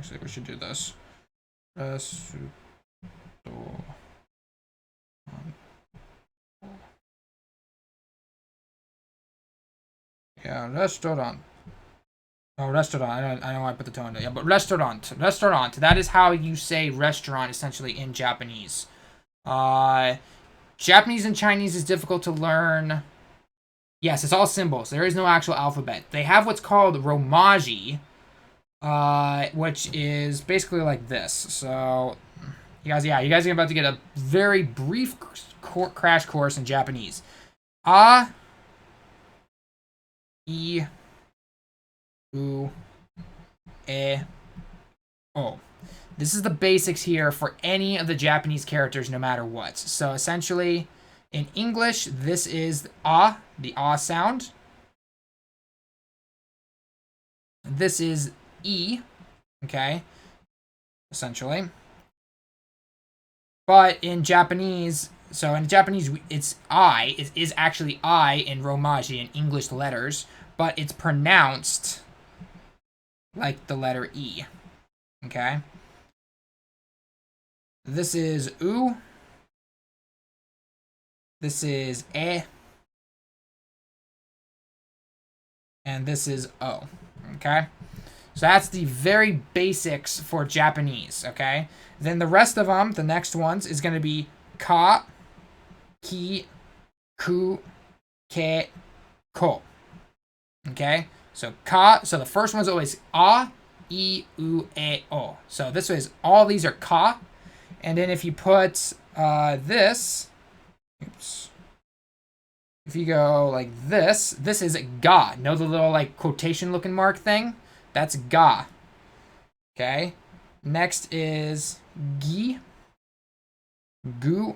Actually, we should do this. Restaurant. Yeah, restaurant. Oh, restaurant. I know I put the tone there. Yeah, but restaurant. Restaurant. That is how you say restaurant essentially in Japanese. Uh, Japanese and Chinese is difficult to learn. Yes, it's all symbols. There is no actual alphabet. They have what's called romaji, which is basically like this. So, you guys are about to get a very brief crash course in Japanese. A, I, U, E, O. This is the basics here for any of the Japanese characters, no matter what. So essentially, in English, this is the sound. This is E, okay, essentially. But in Japanese, so in Japanese, it's I. It is actually I in Romaji, in English letters, but it's pronounced like the letter E, okay? This is U. This is E. And this is O, okay? So that's the very basics for Japanese, okay? Then the rest of them, the next ones, is going to be ka, ki, ku, ke, ko. Okay? So ka, so the first one's always a, I, u, e, o. So this is, all these are ka. And then if you put this, oops. If you go like this is ga. Know the little like quotation looking mark thing? That's ga. Okay? Next is gi, gu,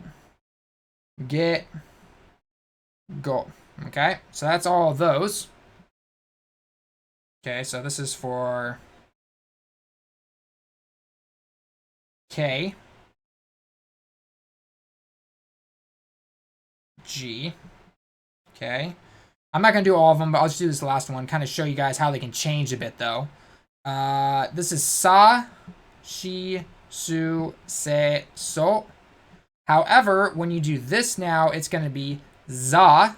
ge, go. Okay? So that's all of those. Okay, so this is for K, G. Okay. I'm not going to do all of them, but I'll just do this last one. Kind of show you guys how they can change a bit, though. This is sa, shi, su, se, so. However, when you do this now, it's going to be za.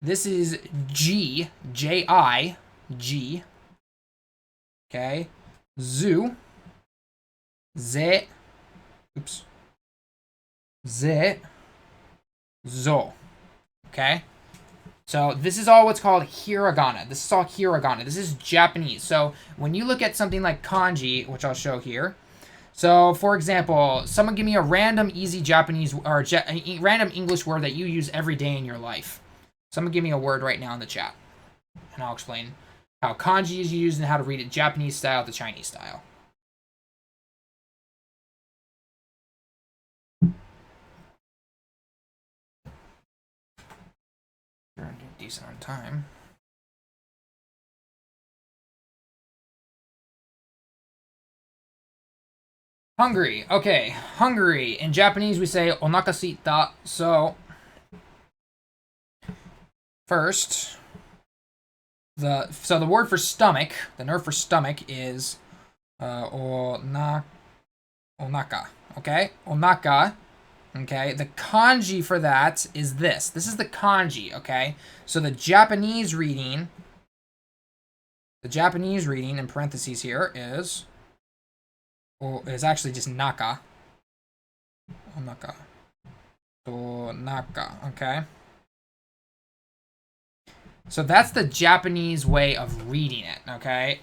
This is G, J-I, G. Okay. Zu, ze, oops. Ze, zo. Okay. So this is all what's called hiragana. This is all hiragana. This is Japanese. So when you look at something like kanji, which I'll show here. So for example, someone give me a random easy Japanese or random English word that you use every day in your life. Someone give me a word right now in the chat. And I'll explain how kanji is used and how to read it Japanese style to Chinese style. We're doing decent on time. Hungry. Okay, hungry. In Japanese, we say onakasita. So, first, the word for stomach, the nerve for stomach is onaka. Okay, onaka. Okay, the kanji for that is this. This is the kanji. Okay, so the Japanese reading in parentheses here is actually just naka. Onaka. So naka. Okay. So that's the Japanese way of reading it, okay?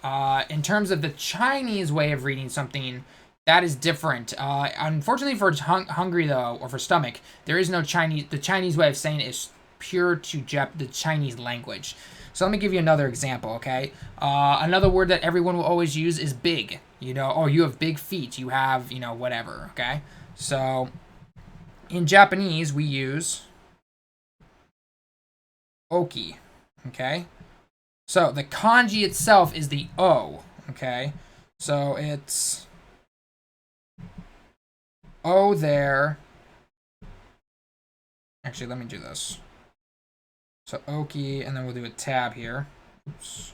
In terms of the Chinese way of reading something, that is different. Unfortunately for hungry, though, or for stomach, there is no Chinese. The Chinese way of saying it is pure to the Chinese language. So let me give you another example, okay? Another word that everyone will always use is big. You know, oh, you have big feet. You have, whatever, okay? So in Japanese, we use oki. Okay, so the kanji itself is the O. Okay, so it's O there. Actually, let me do this. So oki, and then we'll do a tab here. Oops.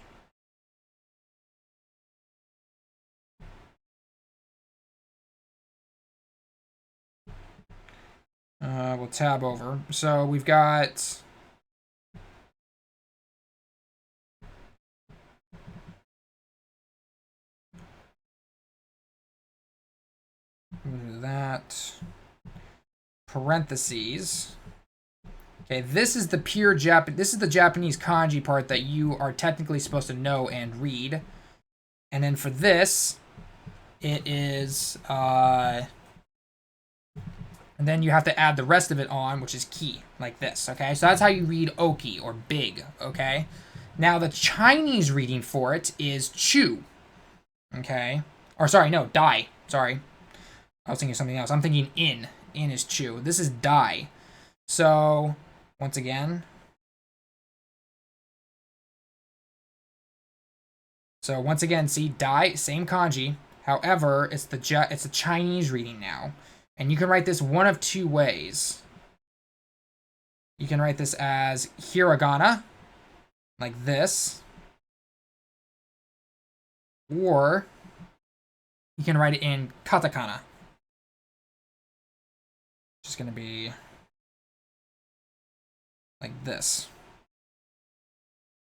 We'll tab over. So we've got... that. Parentheses. Okay, this is the pure this is the Japanese kanji part that you are technically supposed to know and read. And then for this, it is and then you have to add the rest of it on, which is ki, like this, okay? So that's how you read oki, or big, okay? Now the Chinese reading for it is chu, okay? Or sorry, no, dai, sorry. I was thinking something else. I'm thinking in. In is chu. This is dai. So, once again. So, once again, see, dai, same kanji. However, it's a Chinese reading now. And you can write this one of two ways. You can write this as hiragana, like this. Or, you can write it in katakana. Which is going to be like this.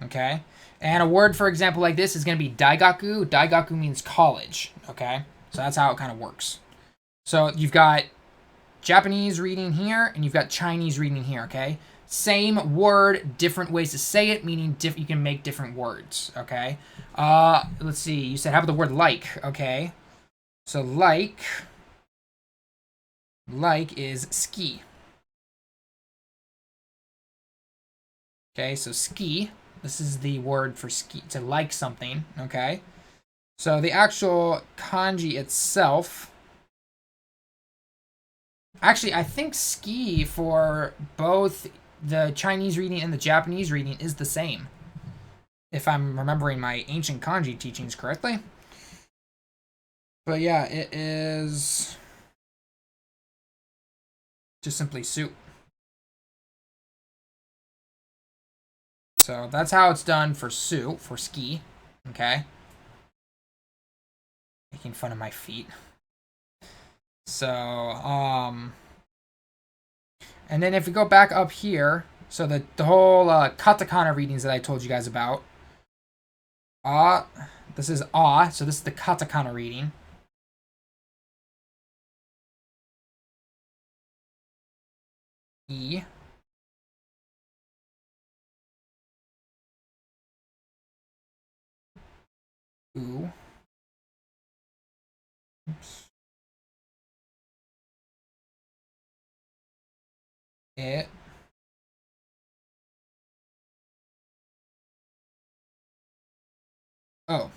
Okay? And a word, for example, like this is going to be daigaku. Daigaku means college. Okay? So that's how it kind of works. So you've got Japanese reading here, and you've got Chinese reading here, okay? Same word, different ways to say it, meaning you can make different words, okay? Let's see. You said, how about the word like, okay? So like is ski. Okay, so ski, this is the word for ski, to like something, okay? So the actual kanji itself, actually, I think ski for both the Chinese reading and the Japanese reading is the same, if I'm remembering my ancient kanji teachings correctly. But yeah, it is just simply suit. So that's how it's done for suit, for ski, okay? Making fun of my feet. So, and then if we go back up here, so the whole katakana readings that I told you guys about. This is so this is the katakana reading. E. U. Oops. It. Oh.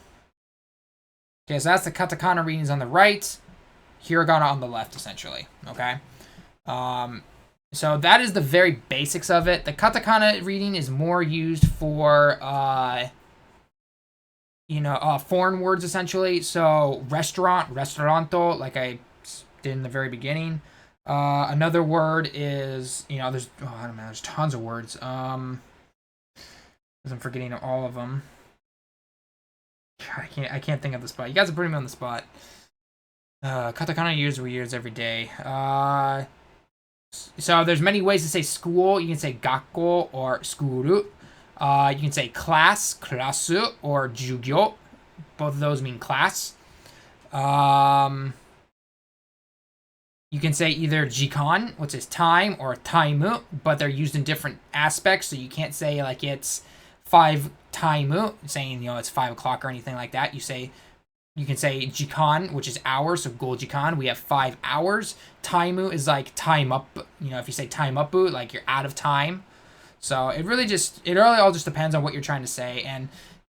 Okay, so that's the katakana readings on the right, hiragana on the left, essentially. Okay. So that is the very basics of it. The katakana reading is more used for foreign words, essentially. So restauranto, like I did in the very beginning. Another word is, there's I don't know, there's tons of words. I'm forgetting all of them. I can't think of the spot. You guys are putting me on the spot. Katakana we use every day. So there's many ways to say school. You can say gakko or skuru. You can say class, kurasu, or jugyo. Both of those mean class. You can say either jikan, which is time, or taimu, but they're used in different aspects. So you can't say like it's 5 taimu, saying it's 5 o'clock or anything like that. You can say jikan, which is hours, so goal jikan, we have 5 hours. Taimu is like time up, if you say time up, like you're out of time. So it really all just depends on what you're trying to say, and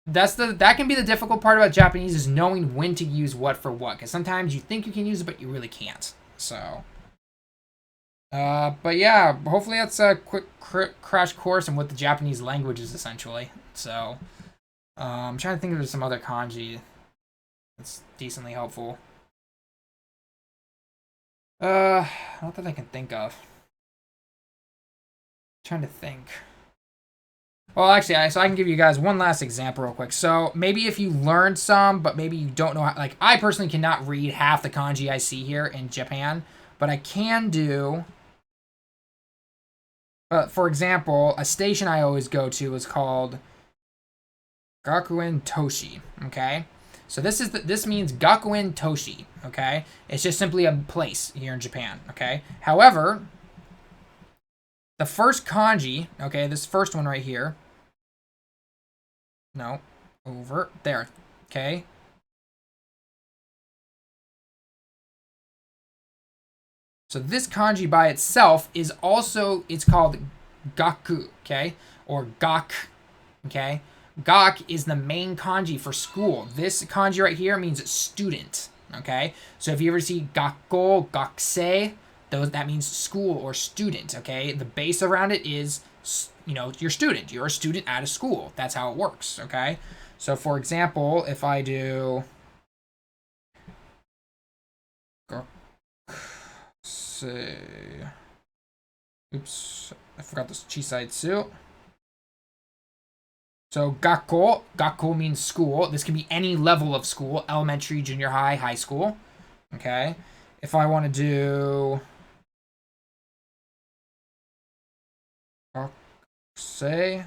that can be the difficult part about Japanese, is knowing when to use what for what, because sometimes you think you can use it, but you really can't. So, but yeah, hopefully that's a quick crash course on what the Japanese language is, essentially. So, I'm trying to think if there's some other kanji that's decently helpful. Not that I can think of. Trying to think. Well, actually, so I can give you guys one last example real quick. So maybe if you learned some, but maybe you don't know how, like I personally cannot read half the kanji I see here in Japan, but I can do But for example, a station I always go to is called Gakuen Toshi. Okay, so this means Gakuen Toshi. Okay, it's just simply a place here in Japan. Okay, however, the first kanji. Okay, this first one right here. No, over there. Okay. So this kanji by itself is also, it's called gaku, okay? Or gak, okay? Gak is the main kanji for school. This kanji right here means student, okay? So if you ever see gakko, gakusei, that means school or student, okay? The base around it is, your student. You're a student at a school. That's how it works, okay? So for example, if I do... Oops, I forgot this Chisaitsu. So gakko means school. This can be any level of school, elementary, junior high, high school. Okay. If I want to do gakusei.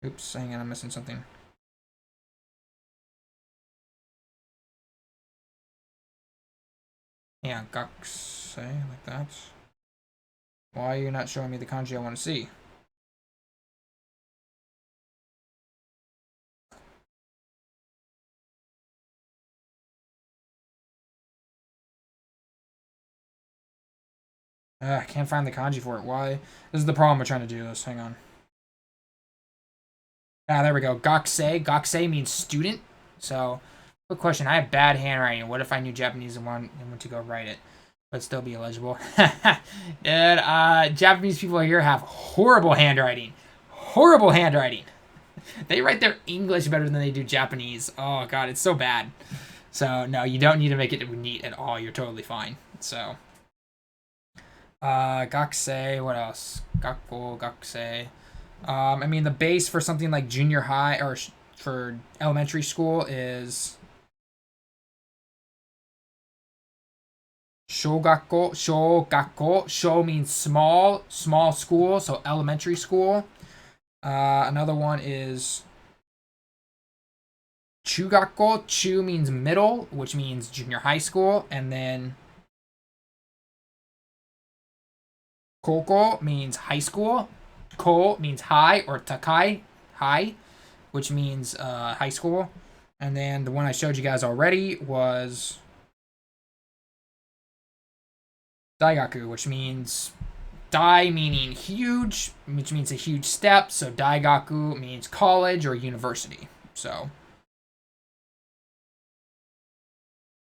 Oops, hang on, I'm missing something. Yeah, gakusei, like that. Why are you not showing me the kanji I want to see? I can't find the kanji for it. Why? This is the problem with trying to do this. Hang on. Ah, there we go. Gakusei. Gakusei means student. So, quick question. I have bad handwriting. What if I knew Japanese and went to go write it? But still be illegible. Dude, Japanese people here have horrible handwriting. Horrible handwriting. They write their English better than they do Japanese. Oh, God, it's so bad. So, no, you don't need to make it neat at all. You're totally fine. So, gakusei, what else? Gakko, gakusei. I mean, the base for something like junior high or for elementary school is shogakko. Shogakko. Sho means small school, so elementary school. Another one is chugakko. Chu means middle, which means junior high school, and then koko means high school. Ko means high, or takai, high, which means high school. And then the one I showed you guys already was daigaku, which means dai meaning huge, which means a huge step. So daigaku means college or university. So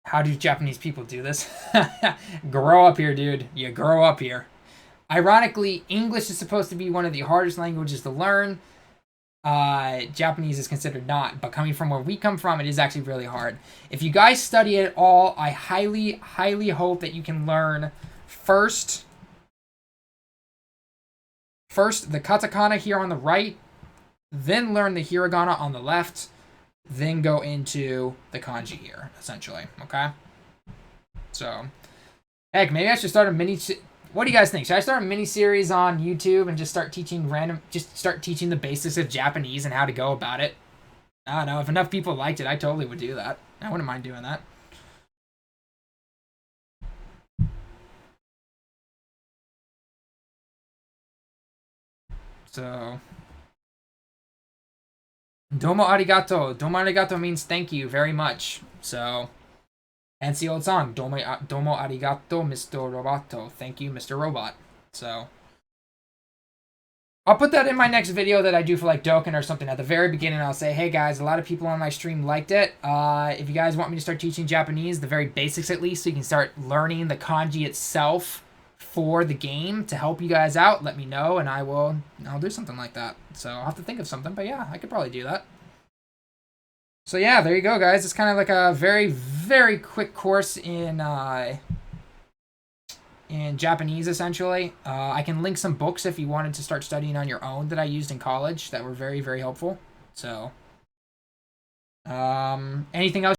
how do Japanese people do this? Grow up here, dude. You grow up here. Ironically, English is supposed to be one of the hardest languages to learn. Japanese is considered not, but coming from where we come from, it is actually really hard. If you guys study it at all, I highly, highly hope that you can learn first the katakana here on the right, then learn the hiragana on the left, then go into the kanji here, essentially, okay? So, heck, maybe I should start a mini... What do you guys think? Should I start a mini-series on YouTube and just start teaching the basics of Japanese and how to go about it? I don't know. If enough people liked it, I totally would do that. I wouldn't mind doing that. So, domo arigato. Domo arigato means thank you very much. So, hence the old song, domo arigato, Mr. Roboto. Thank you, Mr. Robot. So, I'll put that in my next video that I do for like Dokkan or something. At the very beginning, I'll say, hey guys, a lot of people on my stream liked it. If you guys want me to start teaching Japanese, the very basics at least, so you can start learning the kanji itself for the game to help you guys out, let me know, and I'll do something like that. So I'll have to think of something, but yeah, I could probably do that. So yeah, there you go, guys. It's kind of like a very, very quick course in Japanese, essentially. I can link some books if you wanted to start studying on your own that I used in college that were very, very helpful. So, anything else?